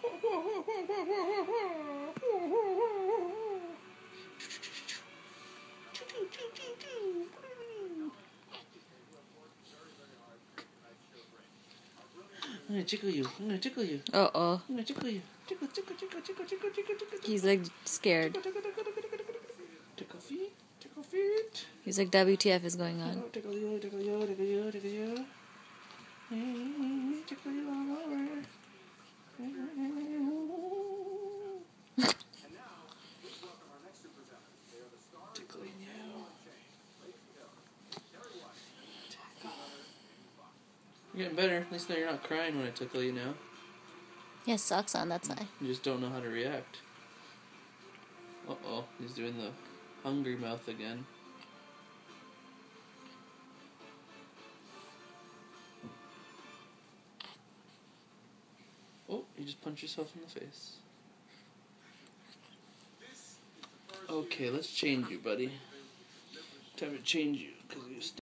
I'm gonna tickle you. I'm gonna tickle you. Uh-oh. I'm gonna tickle you. Tickle. He's like scared. Tickle feet. Tickle feet. He's like, WTF is going on? Tickle you. Tickle you. Tickle you. Tickle you. Tickle you all over. Tickling you. You're getting better. At least now you're not crying when I tickle you now. He has socks on, that's why. You just don't know how to react. Uh-oh. He's doing the hungry mouth again. Oh, you just punched yourself in the face. Okay, let's change you, buddy. Time to change you, because you